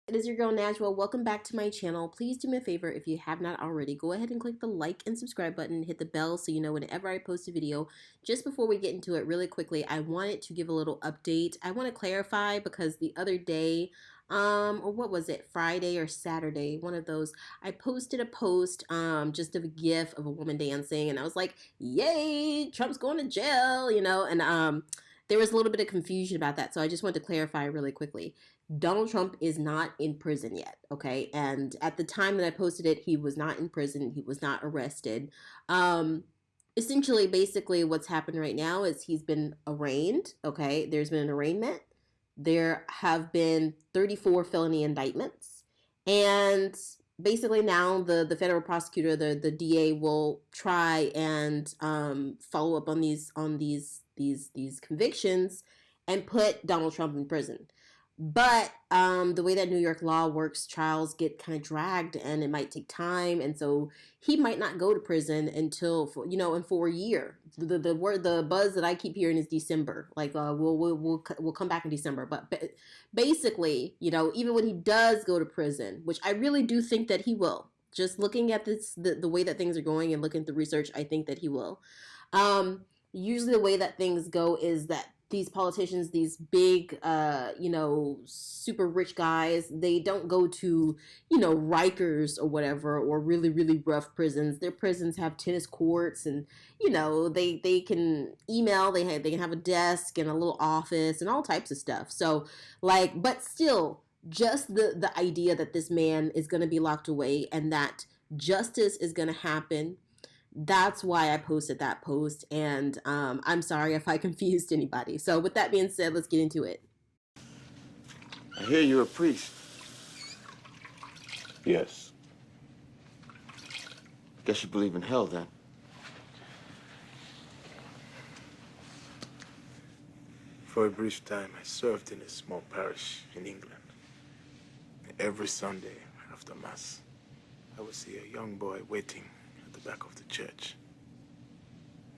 It is your girl Najwa. Welcome back to my channel. Please do me a favor, if you have not already, go ahead and click the like and subscribe button, hit the bell so you know whenever I post a video. Just before we get into it really quickly, I wanted to give a little update. I want to clarify because the other day, or what was it, Friday or Saturday, one of those, I posted a post just of a gif of a woman dancing, and I was like, yay, Trump's going to jail, and there was a little bit of confusion about that, so I just wanted to clarify really quickly. Donald Trump is not in prison yet, okay? And at the time that I posted it, he was not in prison. He was not arrested. Um, Essentially, basically, what's happened right now is he's been arraigned, okay? There's been an arraignment. There have been 34 felony indictments. And basically now the federal prosecutor, the DA, will try and follow up on these convictions and put Donald Trump in prison. But the way that New York law works, trials get kind of dragged, and it might take time, and so he might not go to prison until and for a year. The buzz that I keep hearing is December. Like we'll come back in December. But basically, even when he does go to prison, which I really do think that he will. Just looking at the way that things are going and looking at the research, I think that he will. Usually the way that things go is that these politicians, these big, super rich guys, they don't go to, Rikers or whatever, or really, really rough prisons. Their prisons have tennis courts, and, they can email, they can have a desk and a little office and all types of stuff. So, but still, just the idea that this man is going to be locked away and that justice is going to happen. That's why I posted that post, and I'm sorry if I confused anybody. So with that being said, let's get into it. I hear you're a priest. Yes. Guess you believe in hell, then. For a brief time, I served in a small parish in England. Every Sunday after Mass, I would see a young boy waiting at the back of the church.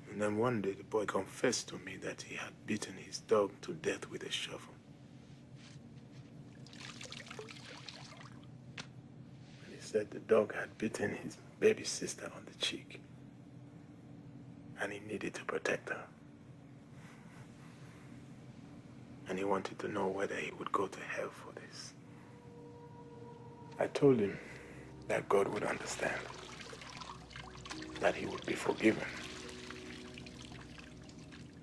And then one day, the boy confessed to me that he had beaten his dog to death with a shovel. And he said the dog had bitten his baby sister on the cheek, and he needed to protect her. And he wanted to know whether he would go to hell for this. I told him that God would understand, that he would be forgiven,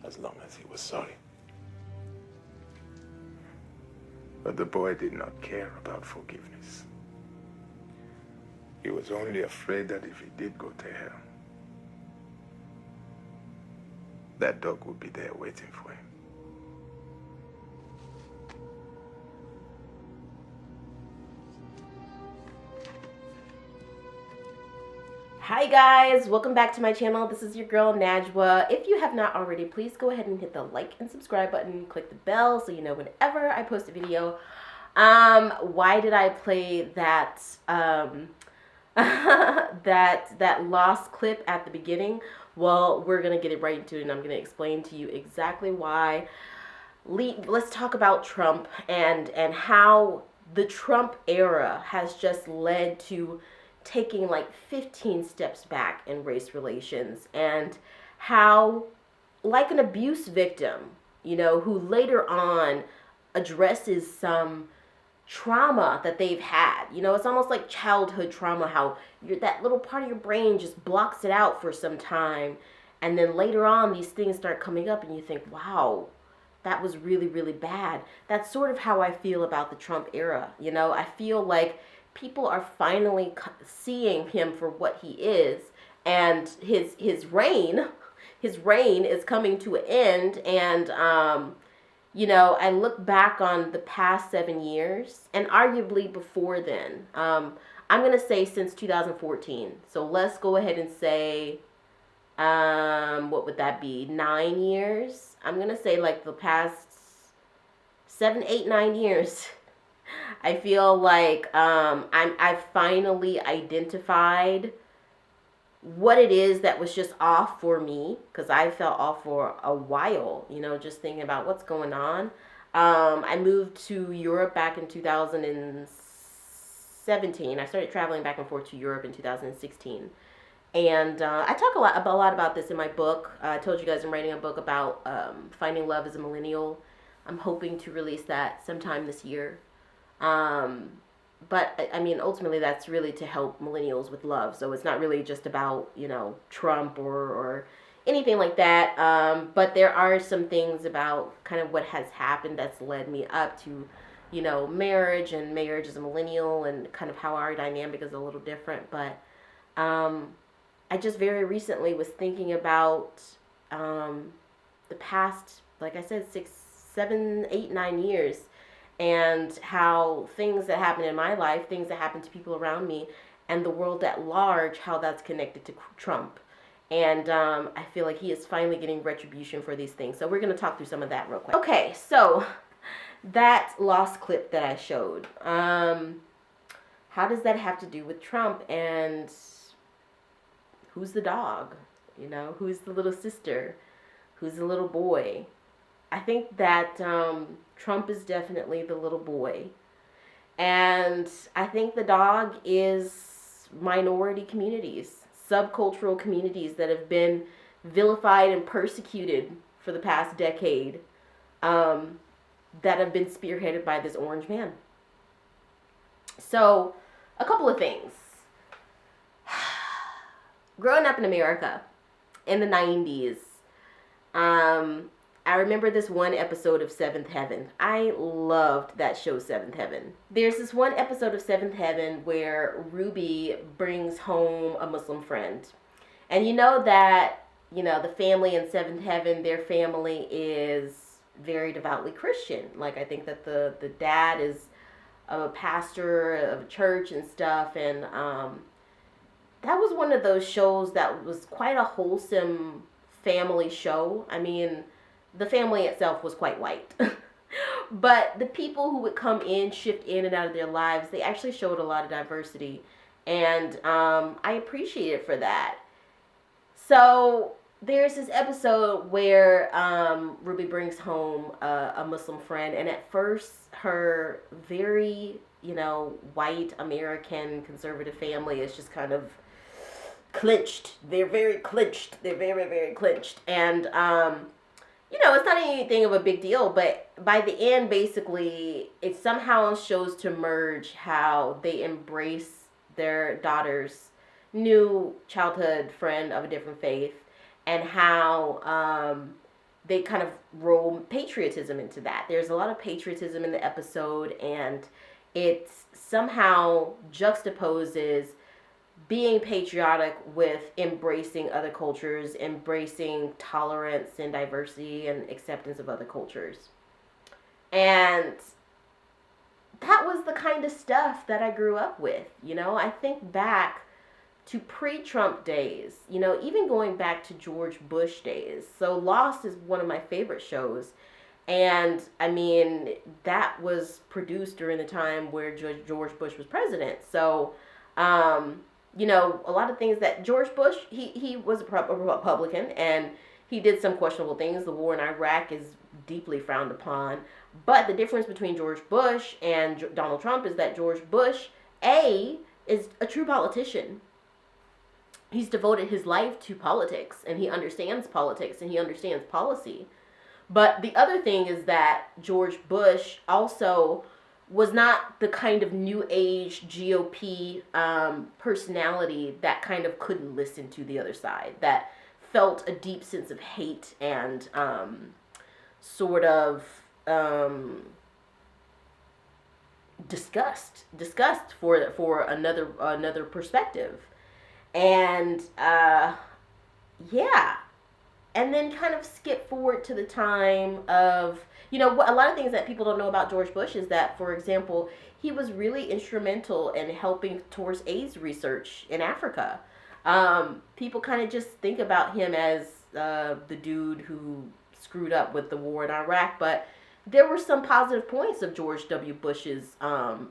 as long as he was sorry. But the boy did not care about forgiveness. He was only afraid that if he did go to hell, that dog would be there waiting for him. Hi guys, welcome back to my channel. This is your girl Najwa. If you have not already, please go ahead and hit the like and subscribe button, click the bell so you know whenever I post a video. Why did I play that that lost clip at the beginning? Well, we're gonna get it right into it, and I'm gonna explain to you exactly why. Let's talk about Trump and how the Trump era has just led to taking like 15 steps back in race relations, and how, like an abuse victim, who later on addresses some trauma that they've had. It's almost like childhood trauma, how that little part of your brain just blocks it out for some time, and then later on these things start coming up and you think, wow, that was really, really bad. That's sort of how I feel about the Trump era. I feel like people are finally seeing him for what he is, and his reign is coming to an end. And I look back on the past 7 years, and arguably before then, I'm gonna say since 2014. So let's go ahead and say, what would that be? 9 years. I'm gonna say like the past 7, 8, 9 years. I feel like I've finally identified what it is that was just off for me, because I felt off for a while, just thinking about what's going on. I moved to Europe back in 2006, 2017. I started traveling back and forth to Europe in 2016. And I talk a lot about this in my book. I told you guys I'm writing a book about finding love as a millennial. I'm hoping to release that sometime this year. But I mean, ultimately, that's really to help millennials with love. So it's not really just about, Trump or anything like that. But there are some things about kind of what has happened that's led me up to, marriage and marriage as a millennial, and kind of how our dynamic is a little different. But I just very recently was thinking about the past, like I said, 6, 7, 8, 9 years, and how things that happen in my life, things that happen to people around me, and the world at large, how that's connected to Trump. And I feel like he is finally getting retribution for these things. So we're going to talk through some of that real quick. Okay, so that lost clip that I showed, how does that have to do with Trump, and who's the dog? Who's the little sister? Who's the little boy? I think that Trump is definitely the little boy. And I think the dog is minority communities, subcultural communities that have been vilified and persecuted for the past decade, that have been spearheaded by this orange man. So, a couple of things. Growing up in America in the 90s, I remember this one episode of Seventh Heaven. I loved that show, Seventh Heaven. There's this one episode of Seventh Heaven where Ruby brings home a Muslim friend. And you know that, the family in Seventh Heaven, their family is very devoutly Christian. Like, I think that the dad is a pastor of a church and stuff. And that was one of those shows that was quite a wholesome family show. I mean, the family itself was quite white. But the people who would come in, shift in and out of their lives, they actually showed a lot of diversity. And I appreciate it for that. So there's this episode where Ruby brings home a Muslim friend. And at first, her very, white American conservative family is just kind of clinched. They're very clinched. They're very, very clinched. And it's not anything of a big deal, but by the end, basically, it somehow shows to merge how they embrace their daughter's new childhood friend of a different faith, and how they kind of roll patriotism into that. There's a lot of patriotism in the episode, and it somehow juxtaposes being patriotic with embracing other cultures, embracing tolerance and diversity and acceptance of other cultures. And that was the kind of stuff that I grew up with. I think back to pre-Trump days, even going back to George Bush days. So Lost is one of my favorite shows. And I mean, that was produced during the time where George Bush was president. So, a lot of things that George Bush, he was a Republican, and he did some questionable things. The war in Iraq is deeply frowned upon. But the difference between George Bush and Donald Trump is that George Bush, is a true politician. He's devoted his life to politics, and he understands politics, and he understands policy. But the other thing is that George Bush also was not the kind of new age GOP personality that kind of couldn't listen to the other side, that felt a deep sense of hate and sort of disgust for another perspective. And and then kind of skip forward to the time of, a lot of things that people don't know about George Bush is that, for example, he was really instrumental in helping towards AIDS research in Africa. People kind of just think about him as the dude who screwed up with the war in Iraq, but there were some positive points of George W. Bush's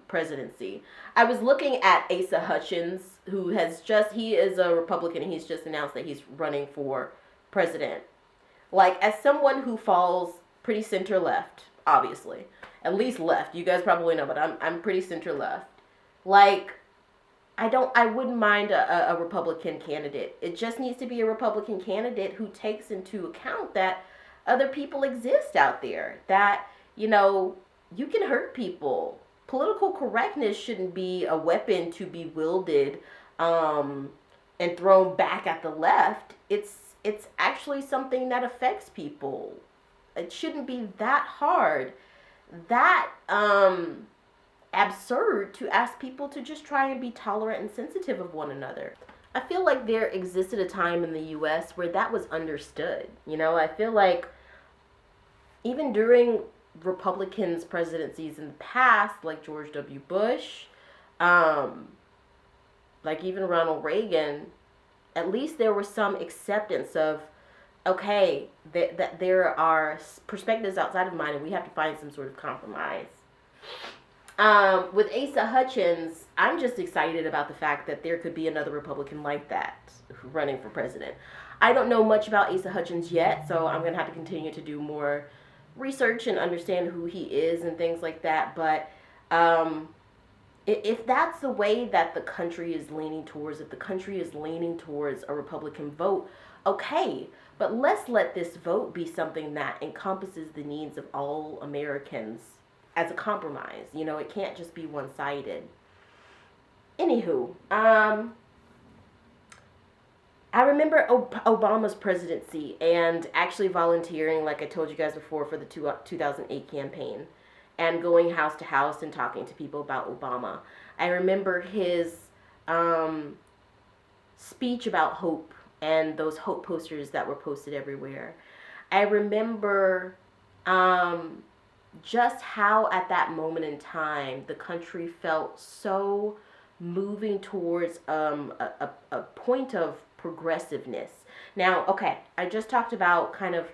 presidency. I was looking at Asa Hutchins, he is a Republican, and he's just announced that he's running for president. Like, as someone who falls pretty center left, obviously, at least left, you guys probably know, but I'm pretty center left. Like, I wouldn't mind a Republican candidate. It just needs to be a Republican candidate who takes into account that other people exist out there, that, you can hurt people. Political correctness shouldn't be a weapon to be wielded and thrown back at the left. It's actually something that affects people. It shouldn't be that hard, that absurd to ask people to just try and be tolerant and sensitive of one another. I feel like there existed a time in the US where that was understood. I feel like even during Republicans' presidencies in the past, like George W. Bush, like even Ronald Reagan, at least there was some acceptance of, okay, that there are perspectives outside of mine and we have to find some sort of compromise. With Asa Hutchins, I'm just excited about the fact that there could be another Republican like that running for president. I don't know much about Asa Hutchins yet, so I'm going to have to continue to do more research and understand who he is and things like that. But if that's the way that the country is leaning towards, if the country is leaning towards a Republican vote, okay. But let's let this vote be something that encompasses the needs of all Americans as a compromise. It can't just be one-sided. Anywho, I remember Obama's presidency and actually volunteering, like I told you guys before, for the 2008 campaign and going house to house and talking to people about Obama. I remember his speech about hope and those hope posters that were posted everywhere. I remember just how at that moment in time the country felt so moving towards a point of progressiveness. Now, okay, I just talked about kind of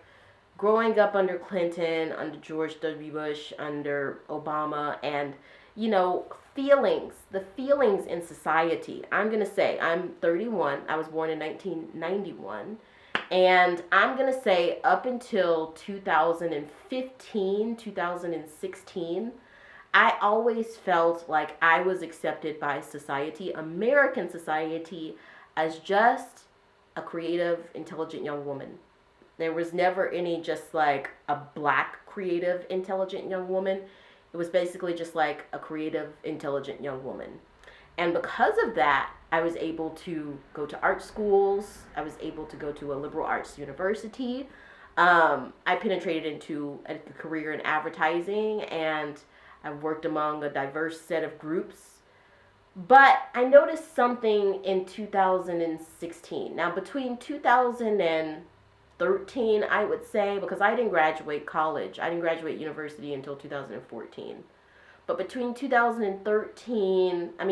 growing up under Clinton, under George W. Bush, under Obama, and the feelings in society. I'm going to say, I'm 31, I was born in 1991, and I'm going to say up until 2015, 2016, I always felt like I was accepted by society, American society, as just a creative, intelligent young woman. There was never any just like a black, creative, intelligent young woman. It was basically just like a creative, intelligent young woman. And because of that, I was able to go to art schools. I was able to go to a liberal arts university. I penetrated into a career in advertising, and I worked among a diverse set of groups. But I noticed something in 2016. Now, between 2013, I would say, because I didn't graduate college, I didn't graduate university until 2014. But between 2013, I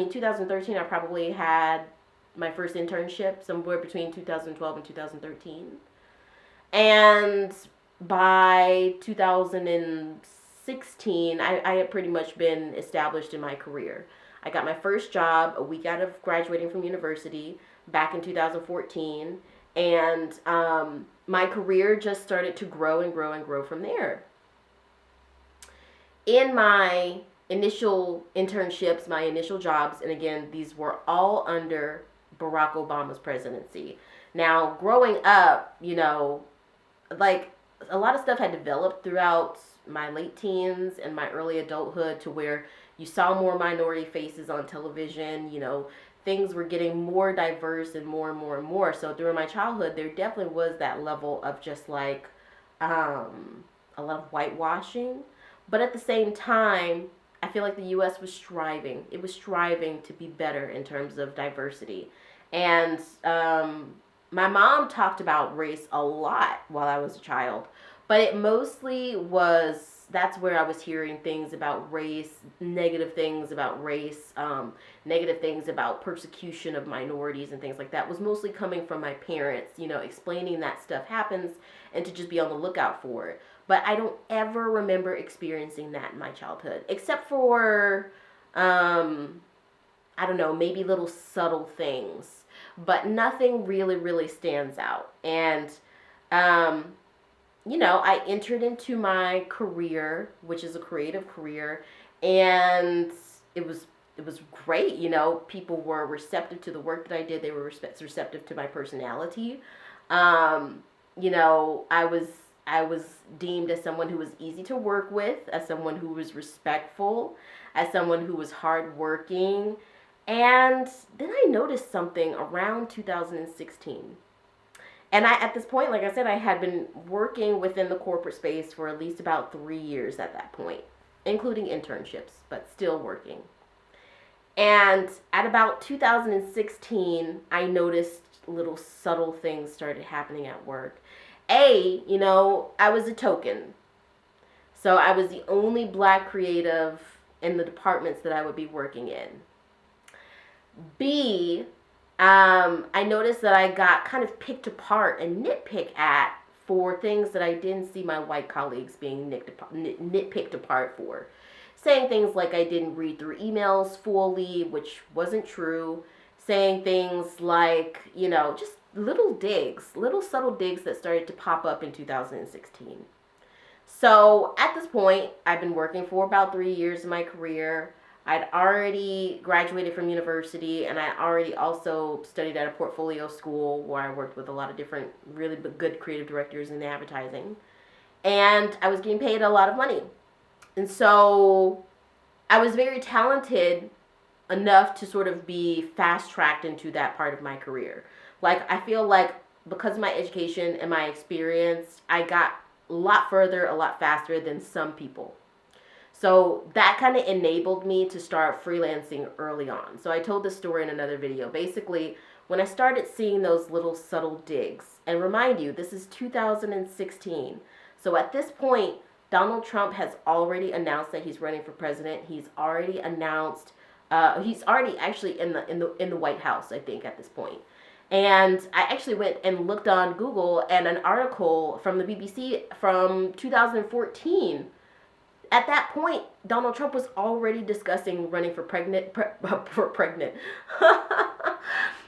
probably had my first internship somewhere between 2012 and 2013. And by 2016, I had pretty much been established in my career. I got my first job a week out of graduating from university back in 2014. And my career just started to grow and grow and grow from there. In my initial internships, my initial jobs, and again, these were all under Barack Obama's presidency. Now, growing up, like a lot of stuff had developed throughout my late teens and my early adulthood to where you saw more minority faces on television, things were getting more diverse and more and more and more. So during my childhood, there definitely was that level of just like a lot of whitewashing. But at the same time, I feel like the U.S. was striving. It was striving to be better in terms of diversity. And my mom talked about race a lot while I was a child. But it mostly was, that's where I was hearing things about race, negative things about race, negative things about persecution of minorities and things like that. It was mostly coming from my parents, explaining that stuff happens and to just be on the lookout for it. But I don't ever remember experiencing that in my childhood, except for, I don't know, maybe little subtle things. But nothing really, really stands out. And, I entered into my career, which is a creative career, and it was was great. People were receptive to the work that I did. They were receptive to my personality. I was deemed as someone who was easy to work with, as someone who was respectful, as someone who was hardworking. And then I noticed something around 2016. And at this point, like I said, I had been working within the corporate space for at least about 3 years at that point, including internships, but still working. And at about 2016, I noticed little subtle things started happening at work. I was a token. So I was the only Black creative in the departments that I would be working in. B, I noticed that I got kind of picked apart and nitpicked at for things that I didn't see my white colleagues being nitpicked apart for. Saying things like I didn't read through emails fully, which wasn't true. Saying things like, just little subtle digs that started to pop up in 2016. So at this point, I've been working for about 3 years in my career. I'd already graduated from university, and I already also studied at a portfolio school where I worked with a lot of different really good creative directors in advertising. And I was getting paid a lot of money. And so I was very talented enough to sort of be fast-tracked into that part of my career. Like, I feel like because of my education and my experience, I got a lot further, a lot faster than some people. So that kind of enabled me to start freelancing early on. So I told this story in another video. Basically, when I started seeing those little subtle digs, and remind you, this is 2016. So at this point, Donald Trump has already announced that he's running for president. He's already announced, he's already actually in the White House, I think, at this point. And I actually went and looked on Google, and an article from the BBC from 2014. At that point, Donald Trump was already discussing running for president.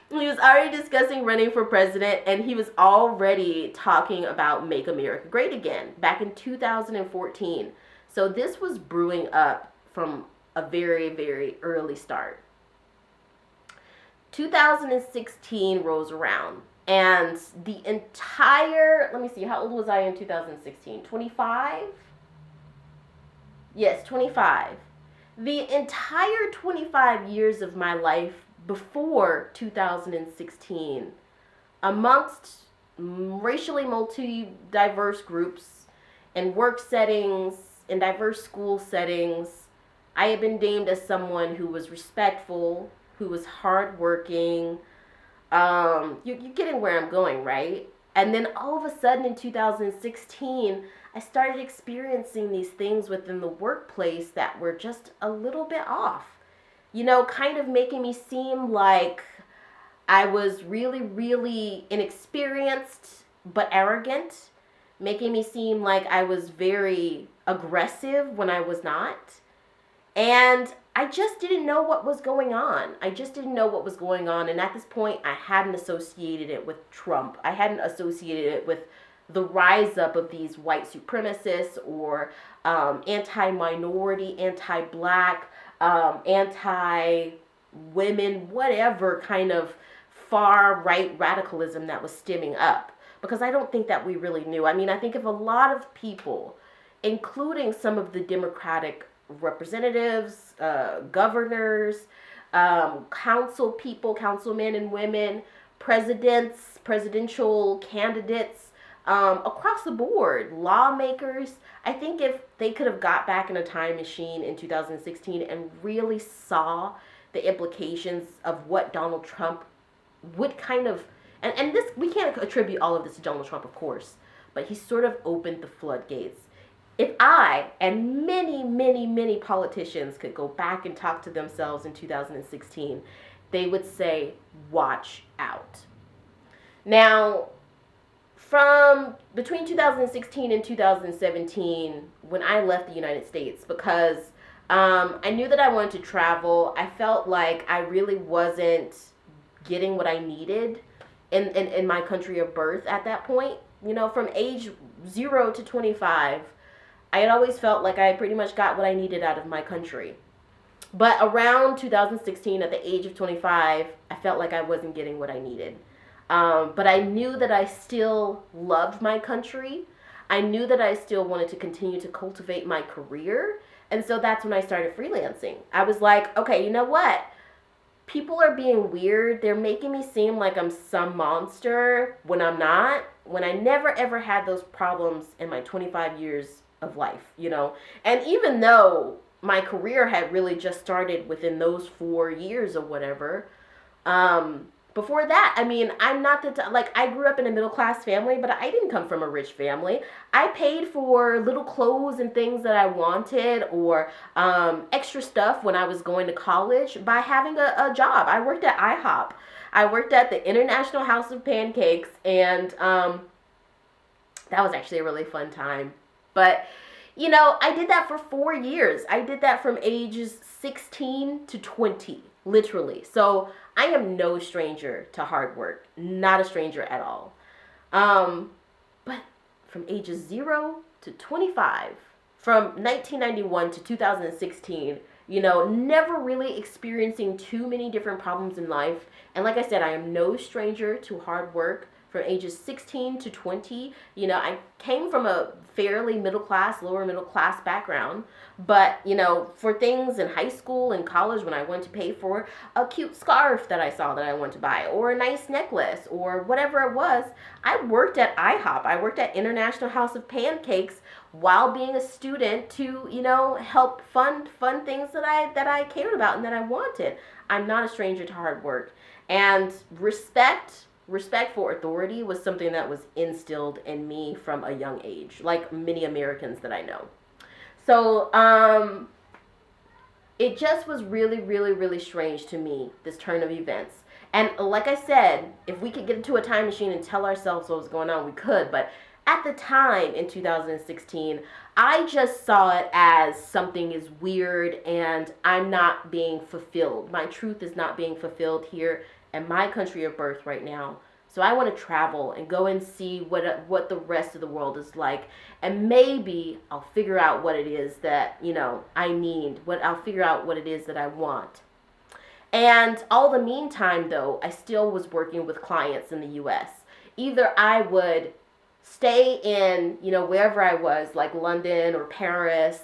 He was already discussing running for president, and he was already talking about Make America Great Again back in 2014. So this was brewing up from a very, very early start. 2016 rolls around, and the entire, let me see, how old was I in 2016? 25? Yes, 25. The entire 25 years of my life before 2016, amongst racially multi-diverse groups and work settings and diverse school settings, I have been deemed as someone who was respectful, who was hardworking. You're getting where I'm going, right? And then all of a sudden in 2016, I started experiencing these things within the workplace that were just a little bit off. Kind of making me seem like I was really, really inexperienced but arrogant. Making me seem like I was very aggressive when I was not. And I just didn't know what was going on. And at this point, I hadn't associated it with Trump. I hadn't associated it with the rise up of these white supremacists or anti-minority, anti-black, anti-women, whatever kind of far-right radicalism that was stemming up. Because I don't think that we really knew. I mean, I think if a lot of people, including some of the Democratic representatives, governors, council people, councilmen and women, presidents, presidential candidates, across the board, lawmakers, I think if they could have got back in a time machine in 2016 and really saw the implications of what Donald Trump would kind of, and this, we can't attribute all of this to Donald Trump, of course, but he sort of opened the floodgates. If I and many, many, many politicians could go back and talk to themselves in 2016, they would say, watch out. Now, from between 2016 and 2017, when I left the United States, because I knew that I wanted to travel, I felt like I really wasn't getting what I needed in my country of birth at that point. From age 0 to 25, I had always felt like I pretty much got what I needed out of my country. But around 2016, at the age of 25, I felt like I wasn't getting what I needed. But I knew that I still loved my country. I knew that I still wanted to continue to cultivate my career. And so that's when I started freelancing. I was like, okay, you know what? People are being weird. They're making me seem like I'm some monster when I'm not. When I never ever had those problems in my 25 years of life, you know? And even though my career had really just started within those 4 years or whatever, before that, I mean, I'm not like, I grew up in a middle class family, but I didn't come from a rich family. I paid for little clothes and things that I wanted, or extra stuff when I was going to college by having a job. I worked at IHOP. I worked at the International House of Pancakes, and that was actually a really fun time. But, you know, I did that for 4 years. I did that from ages 16 to 20, literally. So I am no stranger to hard work, not a stranger at all. But from ages 0 to 25, from 1991 to 2016, you know, never really experiencing too many different problems in life. And like I said, I am no stranger to hard work. From ages 16 to 20, you know, I came from a fairly middle class, lower middle class background. But, you know, for things in high school and college, when I went to pay for a cute scarf that I saw that I wanted to buy, or a nice necklace, or whatever it was, I worked at IHOP. I worked at International House of Pancakes while being a student to, you know, help fund things that I cared about and that I wanted. I'm not a stranger to hard work. And respect for authority was something that was instilled in me from a young age, like many Americans that I know. So it just was really, really, really strange to me, this turn of events. And like I said, if we could get into a time machine and tell ourselves what was going on, we could. But at the time in 2016, I just saw it as something is weird and I'm not being fulfilled. My truth is not being fulfilled here in my country of birth right now. So I want to travel and go and see what the rest of the world is like. And maybe I'll figure out what it is that, you know, I need. I'll figure out what it is that I want. And all the meantime, though, I still was working with clients in the U.S. Either I would stay in, you know, wherever I was, like London or Paris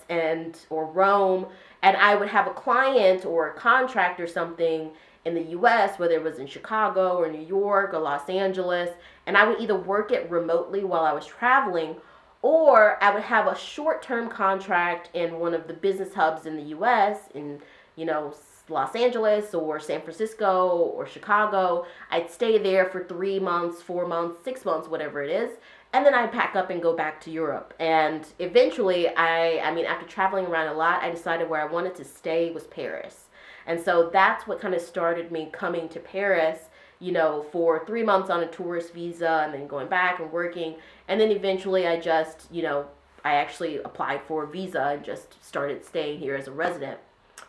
or Rome, and I would have a client or a contract or something in the U.S., whether it was in Chicago or New York or Los Angeles, and I would either work it remotely while I was traveling, or I would have a short-term contract in one of the business hubs in the U.S., in, you know, Los Angeles or San Francisco or Chicago. I'd stay there for 3 months, 4 months, 6 months, whatever it is, and then I'd pack up and go back to Europe. And eventually, I mean, after traveling around a lot, I decided where I wanted to stay was Paris. And so that's what kind of started me coming to Paris, you know, for 3 months on a tourist visa and then going back and working. And then eventually I just, you know, I actually applied for a visa and just started staying here as a resident,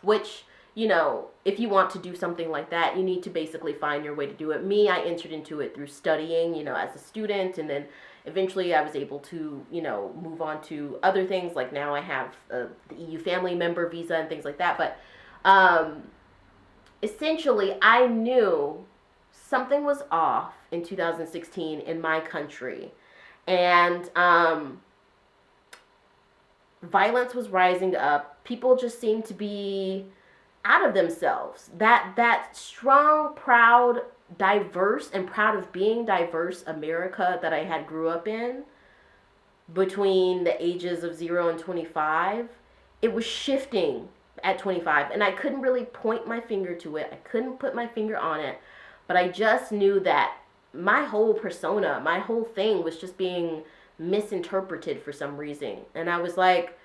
which, you know, if you want to do something like that, you need to basically find your way to do it. Me, I entered into it through studying, you know, as a student, and then eventually I was able to, you know, move on to other things. Like now I have the EU family member visa and things like that. But essentially, I knew something was off in 2016 in my country, and violence was rising up. People just seemed to be out of themselves. That strong, proud, diverse, and proud of being diverse America that I had grew up in between the ages of 0 and 25, it was shifting at 25, and I couldn't really point my finger to it. I couldn't put my finger on it, but I just knew that my whole persona, my whole thing was just being misinterpreted for some reason. And I was like,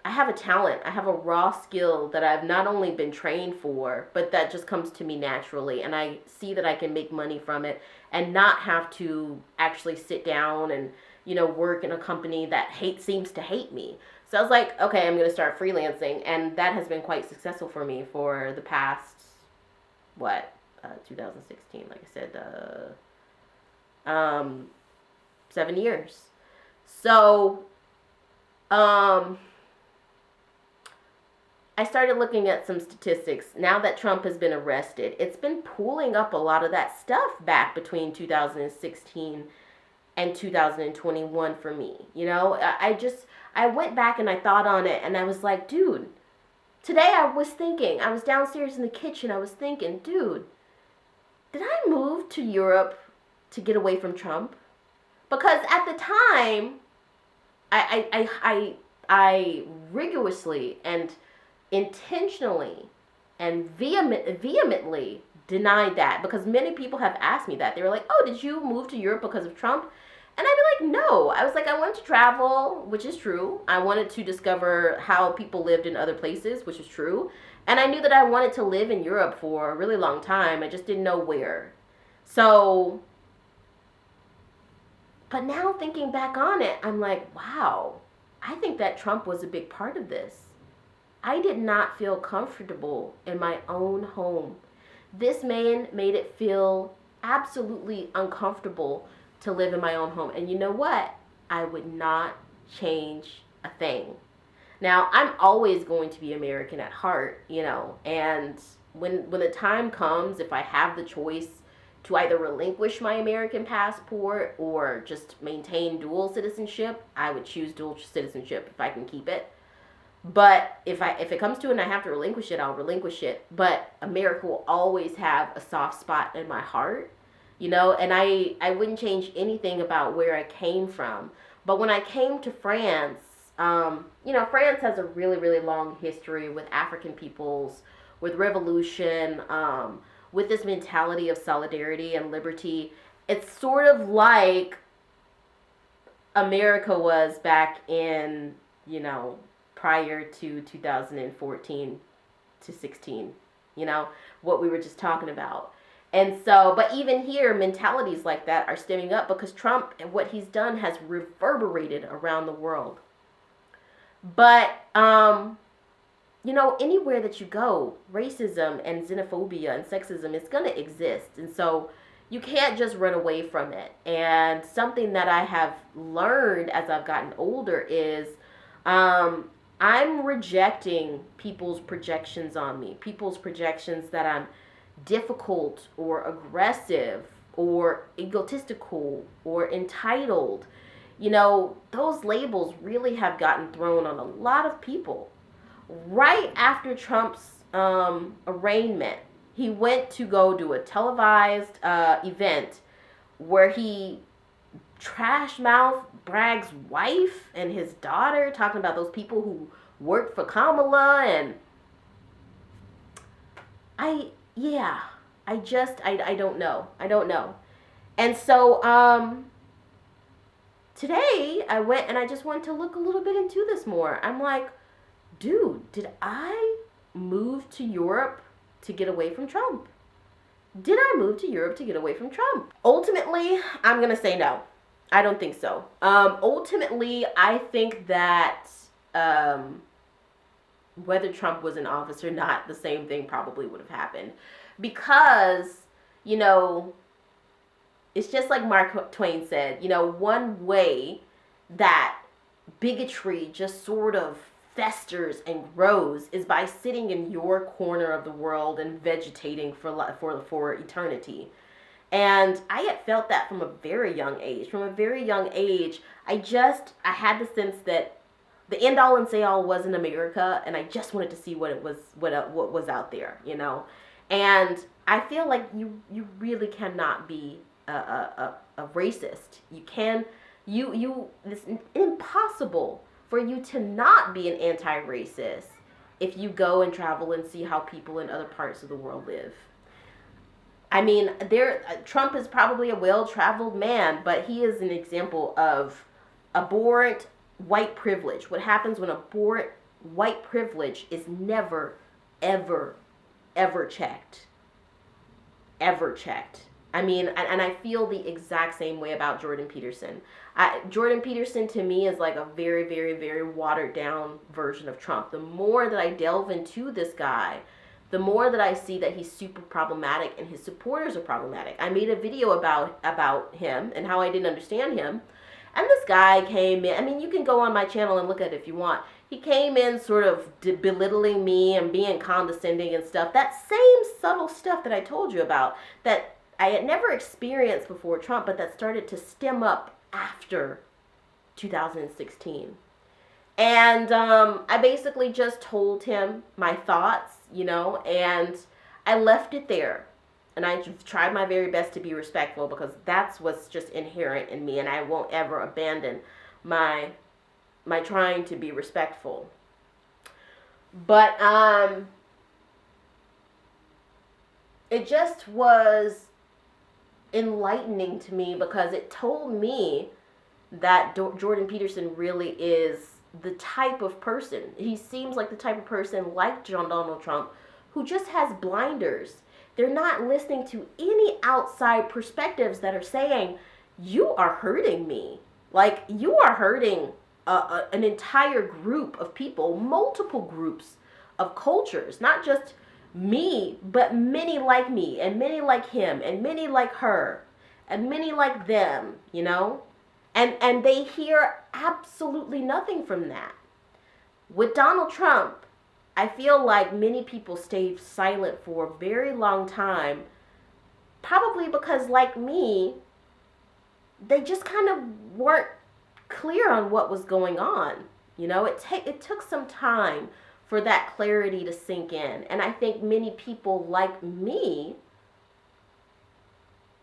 I have a talent. I have a raw skill that I've not only been trained for, but that just comes to me naturally. And I see that I can make money from it and not have to actually sit down and, you know, work in a company that seems to hate me. So I was like, okay, I'm going to start freelancing. And that has been quite successful for me for the past, 2016, like I said, 7 years. So, I started looking at some statistics. Now that Trump has been arrested, it's been pulling up a lot of that stuff back between 2016 and 2021 for me. You know, I went back and I thought on it, and I was like, dude, today I was downstairs in the kitchen, I was thinking, dude, did I move to Europe to get away from Trump? Because at the time, I rigorously and intentionally and vehemently denied that, because many people have asked me that. They were like, oh, did you move to Europe because of Trump? And I'd be like, no. I was like, I wanted to travel, which is true. I wanted to discover how people lived in other places, which is true. And I knew that I wanted to live in Europe for a really long time. I just didn't know where. So, but now thinking back on it, I'm like, wow, I think that Trump was a big part of this. I did not feel comfortable in my own home. This man made it feel absolutely uncomfortable to live in my own home. And you know what? I would not change a thing. Now, I'm always going to be American at heart, you know, and when the time comes, if I have the choice to either relinquish my American passport or just maintain dual citizenship, I would choose dual citizenship if I can keep it. But if it comes to it and I have to relinquish it, I'll relinquish it. But America will always have a soft spot in my heart, you know, and I wouldn't change anything about where I came from. But when I came to France, you know, France has a really, really long history with African peoples, with revolution, with this mentality of solidarity and liberty. It's sort of like America was back in, you know, prior to 2014 to 16, you know, what we were just talking about. And so, but even here, mentalities like that are stemming up because Trump and what he's done has reverberated around the world. But, you know, anywhere that you go, racism and xenophobia and sexism is going to exist. And so you can't just run away from it. And something that I have learned as I've gotten older is I'm rejecting people's projections on me, people's projections that I'm difficult or aggressive or egotistical or entitled. You know, those labels really have gotten thrown on a lot of people. Right after Trump's arraignment, he went to go do a televised event where he trash-mouthed Bragg's wife and his daughter, talking about those people who worked for Kamala, and I don't know. I don't know. And so, today I went and I just wanted to look a little bit into this more. I'm like, dude, did I move to Europe to get away from Trump? Did I move to Europe to get away from Trump? Ultimately, I'm going to say no. I don't think so. Ultimately, I think that whether Trump was in office or not, the same thing probably would have happened. Because, you know, it's just like Mark Twain said, you know, one way that bigotry just sort of festers and grows is by sitting in your corner of the world and vegetating for eternity. And I had felt that from a very young age. From a very young age, I had the sense that the end all and say all was in America, and I just wanted to see what was out there, you know. And I feel like you really cannot be a racist. It's impossible for you to not be an anti-racist if you go and travel and see how people in other parts of the world live. I mean, Trump is probably a well-traveled man, but he is an example of abhorrent white privilege. What happens when abhorrent white privilege is never, ever, ever checked. Ever checked. I mean, and I feel the exact same way about Jordan Peterson. Jordan Peterson to me is like a very, very, very watered down version of Trump. The more that I delve into this guy, the more that I see that he's super problematic and his supporters are problematic. I made a video about him and how I didn't understand him. And this guy came in. I mean, you can go on my channel and look at it if you want. he came in sort of belittling me and being condescending and stuff. That same subtle stuff that I told you about that I had never experienced before Trump, but that started to stem up after 2016. And I basically just told him my thoughts, and I left it there. And I tried my very best to be respectful because that's what's just inherent in me, and I won't ever abandon my trying to be respectful. But it just was enlightening to me because it told me that Jordan Peterson really is the type of person. He seems like the type of person like Donald Trump who just has blinders. They're not listening to any outside perspectives that are saying, you are hurting me. Like, you are hurting an entire group of people, multiple groups of cultures, not just me, but many like me, and many like him, and many like her, and many like them, And they hear absolutely nothing from that. With Donald Trump, I feel like many people stayed silent for a very long time, probably because, like me, they just kind of weren't clear on what was going on. It took some time for that clarity to sink in. And I think many people like me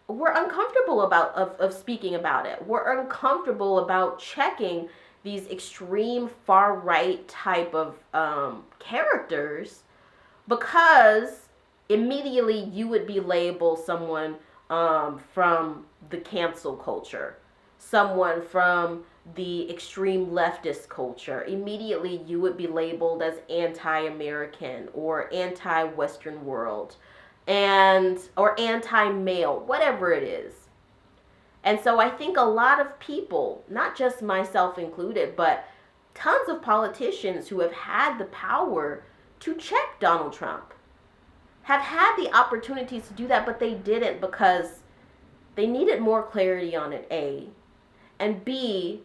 were uncomfortable of speaking about it. We're uncomfortable about checking these extreme far right type of characters because immediately you would be labeled someone from the cancel culture, someone from the extreme leftist culture. Immediately you would be labeled as anti-American or anti-Western world or anti-male, whatever it is. And so I think a lot of people, not just myself included, but tons of politicians who have had the power to check Donald Trump, have had the opportunities to do that, but they didn't because they needed more clarity on it, A. And B,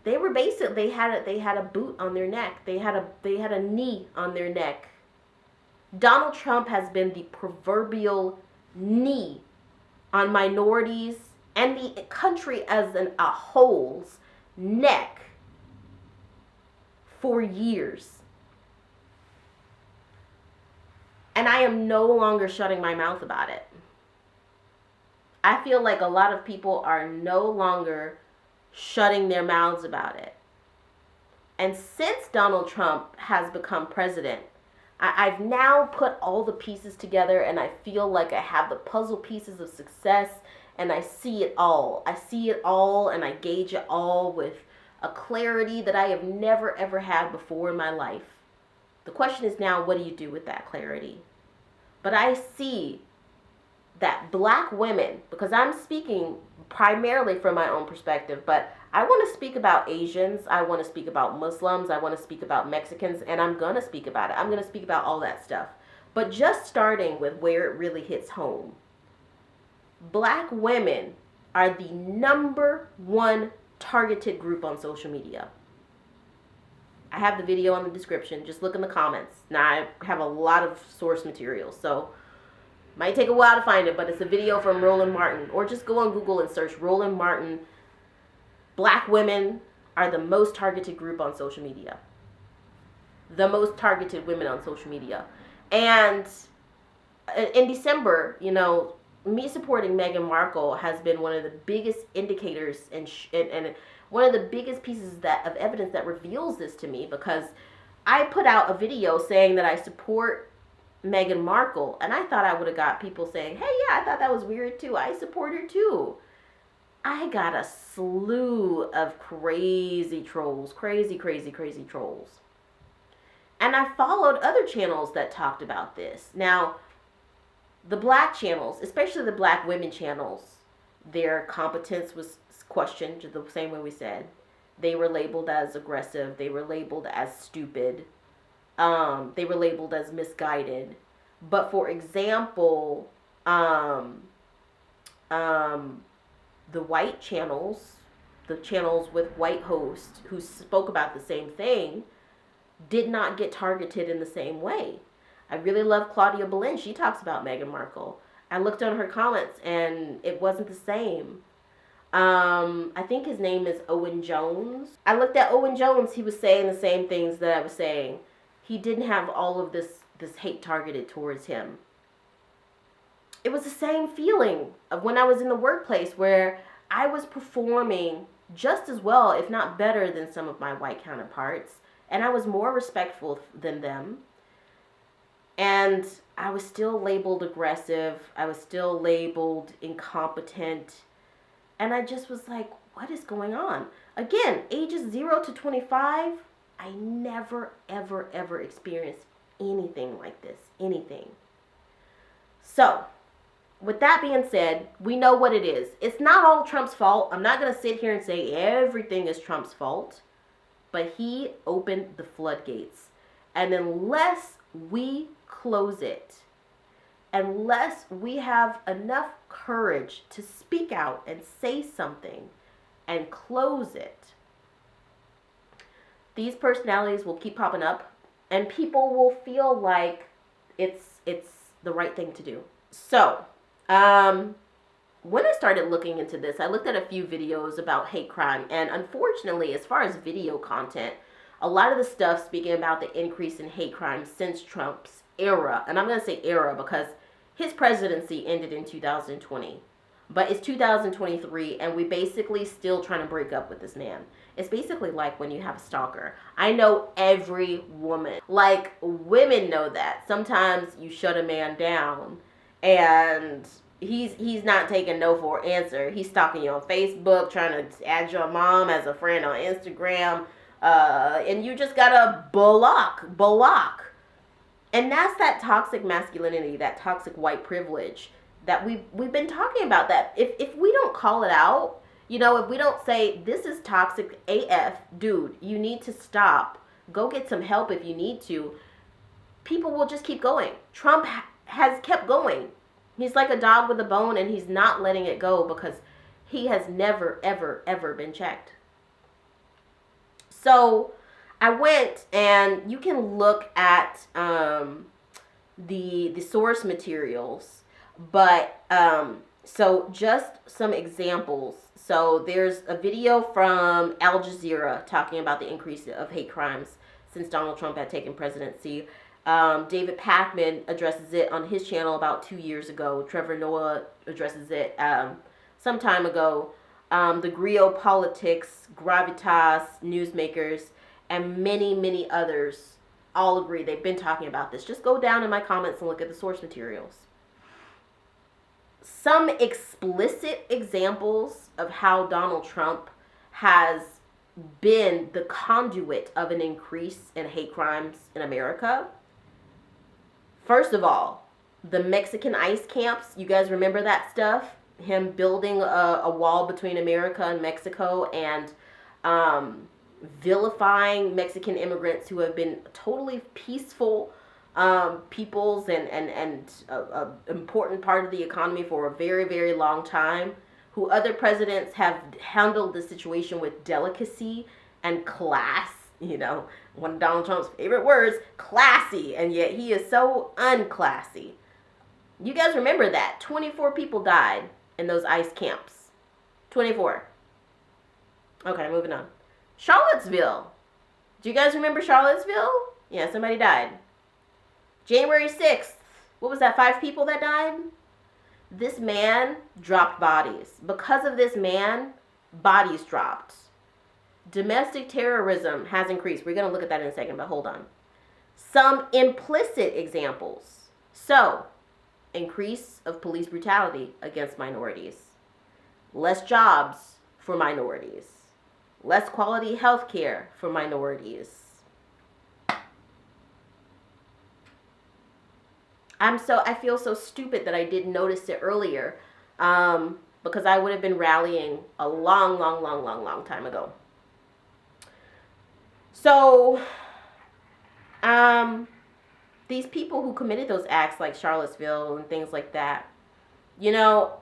they had a boot on their neck. They had a knee on their neck. Donald Trump has been the proverbial knee on minorities and the country as a whole's neck for years. And I am no longer shutting my mouth about it. I feel like a lot of people are no longer shutting their mouths about it. And since Donald Trump has become president, I've now put all the pieces together and I feel like I have the puzzle pieces of success and I see it all. I see it all and I gauge it all with a clarity that I have never ever had before in my life. The question is now, what do you do with that clarity? But I see that black women, because I'm speaking primarily from my own perspective, but I want to speak about Asians, I want to speak about Muslims, I want to speak about Mexicans, and I'm going to speak about it. I'm going to speak about all that stuff. But just starting with where it really hits home. Black women are the number one targeted group on social media. I have the video in the description. Just look in the comments. Now, I have a lot of source material, so might take a while to find it, but it's a video from Roland Martin. Or just go on Google and search Roland Martin. Black women are the most targeted group on social media. The most targeted women on social media. And in December, me supporting Meghan Markle has been one of the biggest indicators and one of the biggest pieces of evidence that reveals this to me, because I put out a video saying that I support Meghan Markle, and I thought I would have got people saying, hey, yeah, I thought that was weird too. I support her too. I got a slew of crazy trolls, crazy trolls. And I followed other channels that talked about this. Now, the black channels, especially the black women channels, their competence was questioned the same way we said. They were labeled as aggressive. They were labeled as stupid. They were labeled as misguided. But for example, the white channels, the channels with white hosts who spoke about the same thing did not get targeted in the same way. I really love Claudia Boleyn. She talks about Meghan Markle. I looked on her comments and it wasn't the same. I think his name is Owen Jones. I looked at Owen Jones. He was saying the same things that I was saying. He didn't have all of this hate targeted towards him. It was the same feeling of when I was in the workplace where I was performing just as well, if not better, than some of my white counterparts. And I was more respectful than them. And I was still labeled aggressive. I was still labeled incompetent. And I just was like, what is going on? Again, ages 0 to 25, I never, ever, ever experienced anything like this. Anything. So, with that being said, we know what it is. It's not all Trump's fault. I'm not going to sit here and say everything is Trump's fault. But he opened the floodgates. And unless we close it, unless we have enough courage to speak out and say something and close it, these personalities will keep popping up and people will feel like it's the right thing to do. So, when I started looking into this, I looked at a few videos about hate crime, and unfortunately, as far as video content, a lot of the stuff speaking about the increase in hate crime since Trump's era, and I'm going to say era because his presidency ended in 2020, but it's 2023, and we basically still trying to break up with this man. It's basically like when you have a stalker. I know every woman, like women know that. Sometimes you shut a man down, and he's not taking no for an answer. He's stalking you on Facebook, trying to add your mom as a friend on Instagram, and you just gotta block. And that's that toxic masculinity, that toxic white privilege that we've been talking about. That if we don't call it out, you know, if we don't say this is toxic AF, dude, you need to stop. Go get some help if you need to. People will just keep going. Trump has kept going. He's like a dog with a bone, and he's not letting it go because he has never, ever, ever been checked. So I went, and you can look at the source materials, but so just some examples. So there's a video from Al Jazeera talking about the increase of hate crimes since Donald Trump had taken presidency. David Pakman addresses it on his channel about 2 years ago. Trevor Noah addresses it some time ago. The Griot Politics, Gravitas, Newsmakers, and many, many others all agree. They've been talking about this. Just go down in my comments and look at the source materials. Some explicit examples of how Donald Trump has been the conduit of an increase in hate crimes in America. First of all, the Mexican ICE camps. You guys remember that stuff? Him building a wall between America and Mexico, and vilifying Mexican immigrants who have been totally peaceful peoples and an important part of the economy for a very, very long time, who other presidents have handled the situation with delicacy and class. You know, one of Donald Trump's favorite words, classy, and yet he is so unclassy. You guys remember that? 24 people died in those ICE camps. 24. Okay, moving on. Charlottesville. Do you guys remember Charlottesville? Yeah, somebody died. January 6th. What was that, 5 people that died? This man dropped bodies. Because of this man, bodies dropped. Domestic terrorism has increased. We're going to look at that in a second, but hold on. Some implicit examples. So, increase of police brutality against minorities. Less jobs for minorities. Less quality health care for minorities. I feel so stupid that I didn't notice it earlier, because I would have been rallying a long time ago. So, these people who committed those acts like Charlottesville and things like that, you know,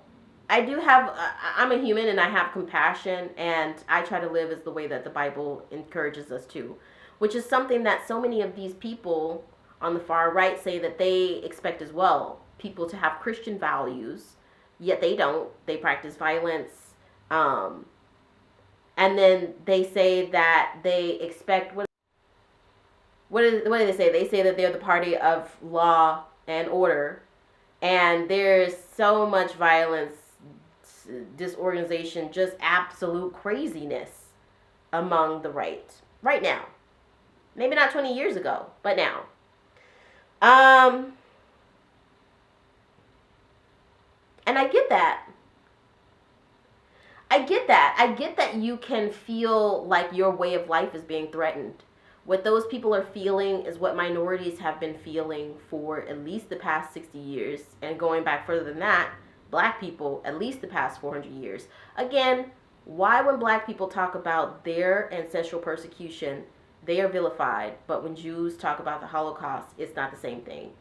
I do have, I'm a human and I have compassion, and I try to live as the way that the Bible encourages us to, which is something that so many of these people on the far right say that they expect as well. People to have Christian values, yet they don't. They practice violence. And then they say that they expect, what do they say? They say that they're the party of law and order. And there's so much violence, disorganization, just absolute craziness among the right now. Maybe not 20 years ago, but now. And I get that. I get that you can feel like your way of life is being threatened. What those people are feeling is what minorities have been feeling for at least the past 60 years. And going back further than that, black people, at least the past 400 years. Again, why when black people talk about their ancestral persecution, they are vilified. But when Jews talk about the Holocaust, it's not the same thing.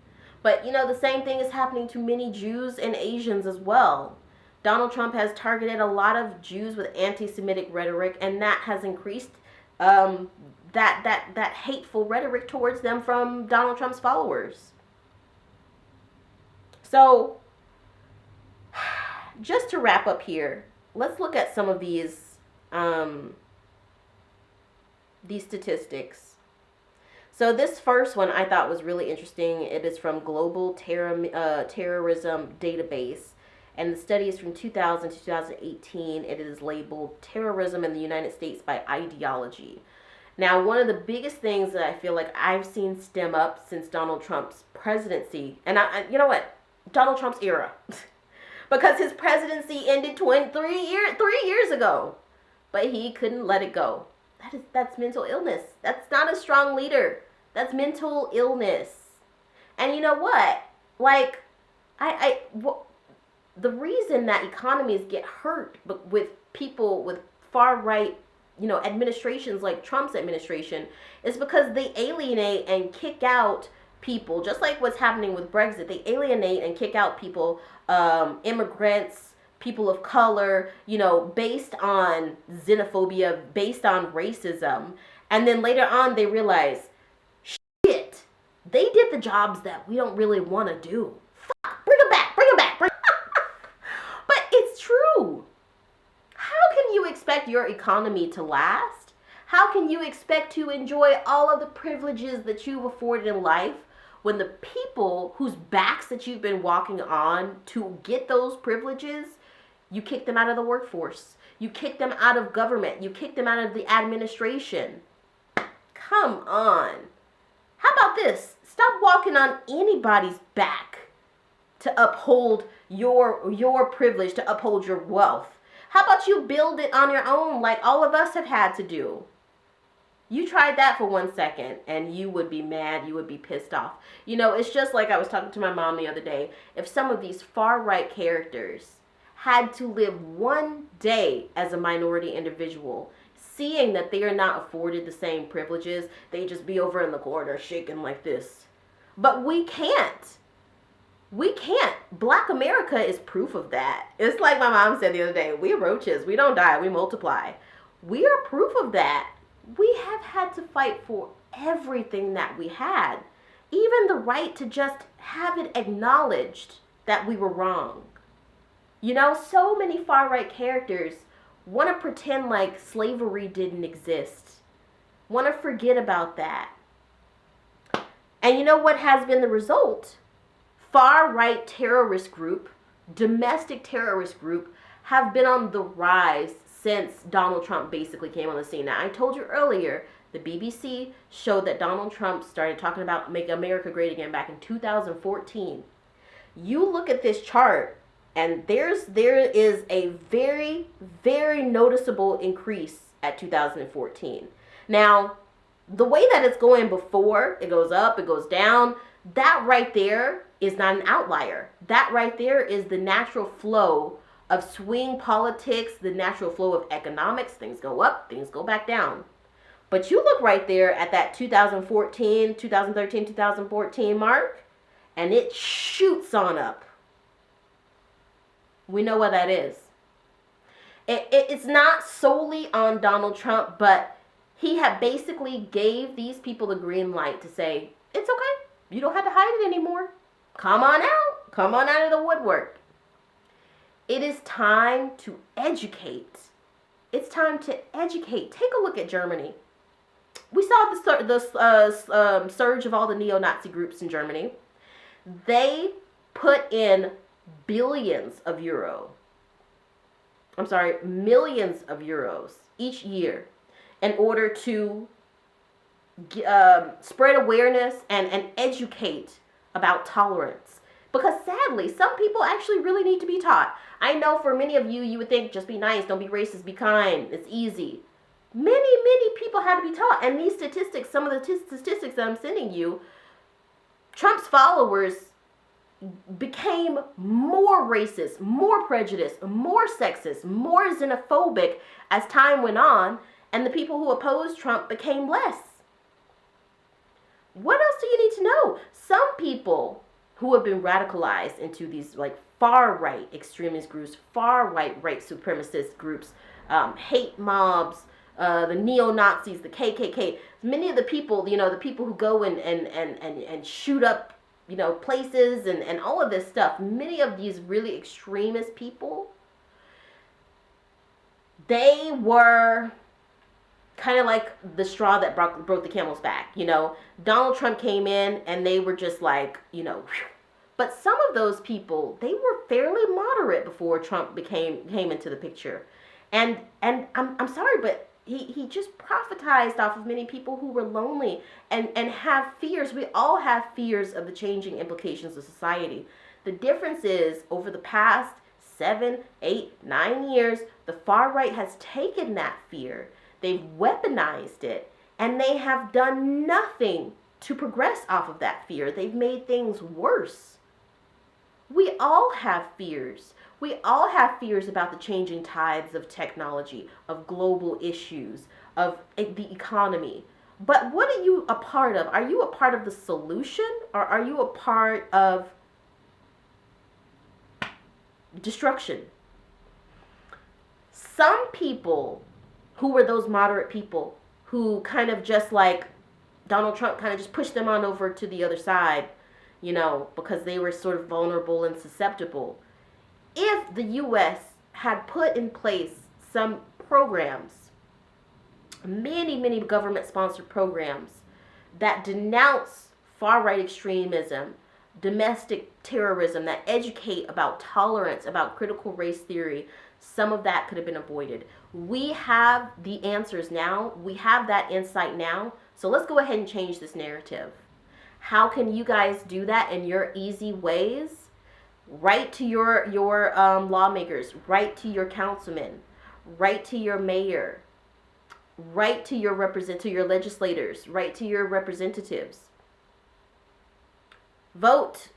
But, the same thing is happening to many Jews and Asians as well. Donald Trump has targeted a lot of Jews with anti-Semitic rhetoric, and that has increased that hateful rhetoric towards them from Donald Trump's followers. So, just to wrap up here, let's look at some of these statistics. So this first one I thought was really interesting. It is from Global Terrorism Database. And the study is from 2000 to 2018. It is labeled Terrorism in the United States by Ideology. Now, one of the biggest things that I feel like I've seen stem up since Donald Trump's presidency, and you know what? Donald Trump's era. Because his presidency ended 3 years ago. But he couldn't let it go. That's mental illness. That's not a strong leader. That's mental illness. And you know what? Like, the reason that economies get hurt with people with far right, administrations like Trump's administration is because they alienate and kick out people, just like what's happening with Brexit. They alienate and kick out people, immigrants, people of color, based on xenophobia, based on racism. And then later on they realize, shit, they did the jobs that we don't really want to do. Fuck, bring them back. But it's true. How can you expect your economy to last? How can you expect to enjoy all of the privileges that you've afforded in life when the people whose backs that you've been walking on to get those privileges, you kick them out of the workforce, you kick them out of government, you kick them out of the administration? Come on. How about this? Stop walking on anybody's back to uphold your privilege, to uphold your wealth. How about you build it on your own like all of us have had to do? You tried that for 1 second and you would be mad, you would be pissed off. It's just like I was talking to my mom the other day. If some of these far right characters had to live one day as a minority individual, seeing that they are not afforded the same privileges, they just be over in the corner shaking like this. But we can't. We can't. Black America is proof of that. It's like my mom said the other day, we're roaches. We don't die, we multiply. We are proof of that. We have had to fight for everything that we had. Even the right to just have it acknowledged that we were wrong. So many far-right characters want to pretend like slavery didn't exist. Want to forget about that. And you know what has been the result? Far-right terrorist group, domestic terrorist group, have been on the rise since Donald Trump basically came on the scene. Now, I told you earlier, the BBC showed that Donald Trump started talking about Make America Great Again back in 2014. You look at this chart, and there is a very, very noticeable increase at 2014. Now, the way that it's going before, it goes up, it goes down, that right there is not an outlier. That right there is the natural flow of swing politics, the natural flow of economics. Things go up, things go back down. But you look right there at that 2013, 2014 mark, and it shoots on up. We know what that is. It's not solely on Donald Trump, but he had basically gave these people the green light to say, it's okay. You don't have to hide it anymore. Come on out. Come on out of the woodwork. It is time to educate. It's time to educate. Take a look at Germany. We saw the surge of all the neo-Nazi groups in Germany. They put in millions of euros each year in order to spread awareness and educate about tolerance. Because sadly, some people actually really need to be taught. I know for many of you, you would think, just be nice, don't be racist, be kind, it's easy. Many people had to be taught. And these statistics, some of the statistics that I'm sending you, Trump's followers became more racist, more prejudiced, more sexist, more xenophobic as time went on, and the people who opposed Trump became less. What else do you need to know? Some people who have been radicalized into these like far-right extremist groups, far-right white supremacist groups, hate mobs, the neo-Nazis, the KKK, many of the people, the people who go and shoot up, places and all of this stuff, many of these really extremist people, they were kind of like the straw that broke the camel's back. Donald Trump came in and they were just like, but some of those people, they were fairly moderate before Trump came into the picture. And I'm sorry, but he just prophetized off of many people who were lonely and have fears. We all have fears of the changing implications of society. The difference is, over the past 7, 8, 9 years, the far right has taken that fear. They've weaponized it, and they have done nothing to progress off of that fear. They've made things worse. We all have fears. We all have fears about the changing tides of technology, of global issues, of the economy. But what are you a part of? Are you a part of the solution, or are you a part of destruction? Some people who were those moderate people who kind of just like Donald Trump kind of just pushed them on over to the other side, because they were sort of vulnerable and susceptible. If the U.S. had put in place some programs, many government-sponsored programs that denounce far-right extremism, domestic terrorism, that educate about tolerance, about critical race theory, some of that could have been avoided. We have the answers now. We have that insight now. So let's go ahead and change this narrative. How can you guys do that in your easy ways? Write to your lawmakers. Write to your councilmen. Write to your mayor. Write to your legislators. Write to your representatives. Vote.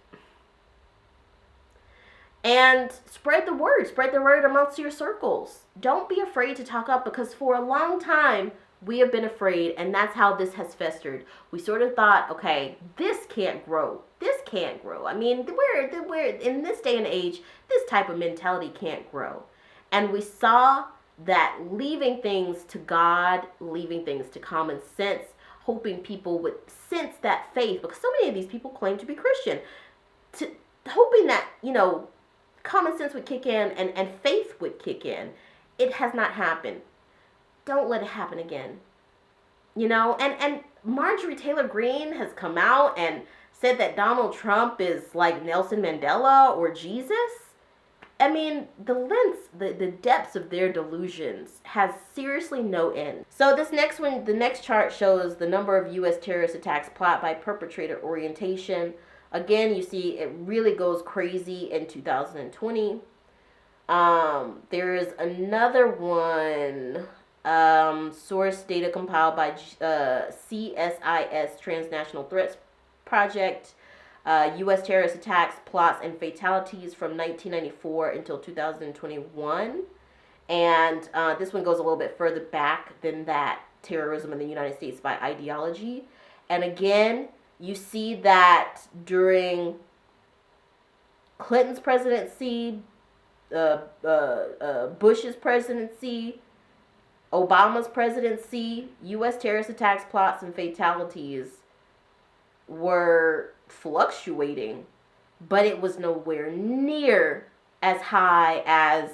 And spread the word amongst your circles. Don't be afraid to talk up, because for a long time we have been afraid, and that's how this has festered. We sort of thought, okay, this can't grow. I mean, we're in this day and age, this type of mentality can't grow. And we saw that leaving things to God, leaving things to common sense, hoping people would sense that faith, because so many of these people claim to be Christian, hoping that, common sense would kick in and faith would kick in. It has not happened. Don't let it happen again. And Marjorie Taylor Greene has come out and said that Donald Trump is like Nelson Mandela or Jesus. I mean, the depths of their delusions has seriously no end. So this next one, the next chart shows the number of U.S. terrorist attacks plot by perpetrator orientation. Again, you see it really goes crazy in 2020. There is another one, source data compiled by CSIS Transnational Threats Project, U.S. terrorist attacks, plots, and fatalities from 1994 until 2021. And this one goes a little bit further back than that, terrorism in the United States by ideology. And again, you see that during Clinton's presidency, Bush's presidency, Obama's presidency, U.S. terrorist attacks, plots, and fatalities were fluctuating, but it was nowhere near as high as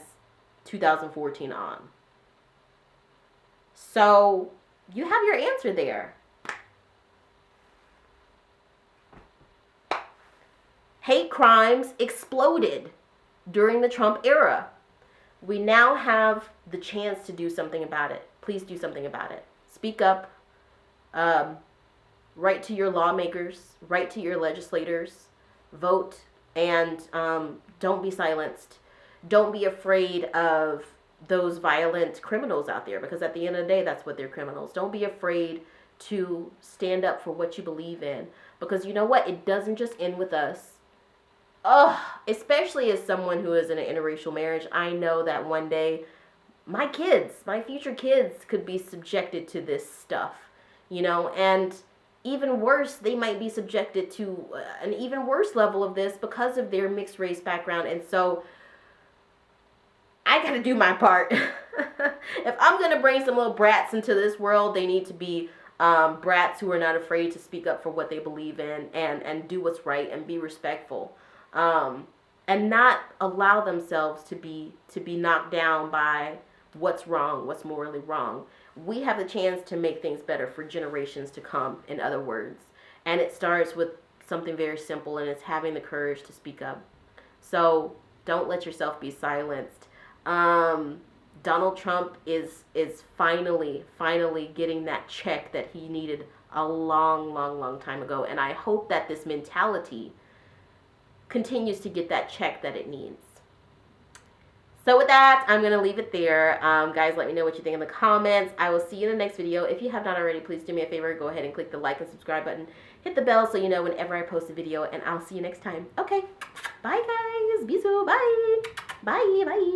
2014 on. So you have your answer there. Hate crimes exploded during the Trump era. We now have the chance to do something about it. Please do something about it. Speak up. Write to your lawmakers. Write to your legislators. Vote. And don't be silenced. Don't be afraid of those violent criminals out there, because at the end of the day, that's what they're, criminals. Don't be afraid to stand up for what you believe in, because you know what? It doesn't just end with us. Especially as someone who is in an interracial marriage, I know that one day my kids, my future kids, could be subjected to this stuff, you know, and even worse, they might be subjected to an even worse level of this because of their mixed race background. And so I got to do my part. If I'm going to bring some little brats into this world, they need to be brats who are not afraid to speak up for what they believe in, and do what's right and be respectful. And not allow themselves to be knocked down by what's wrong, what's morally wrong. We have the chance to make things better for generations to come, in other words. And it starts with something very simple, and it's having the courage to speak up. So don't let yourself be silenced. Donald Trump is finally getting that check that he needed a long time ago. And I hope that this mentality continues to get that check that it needs. So with that, I'm going to leave it there. Guys, let me know what you think in the comments. I will see you in the next video. If you have not already, please do me a favor. Go ahead and click the like and subscribe button. Hit the bell so you know whenever I post a video. And I'll see you next time. Okay. Bye, guys. Bisous. Bye. Bye. Bye.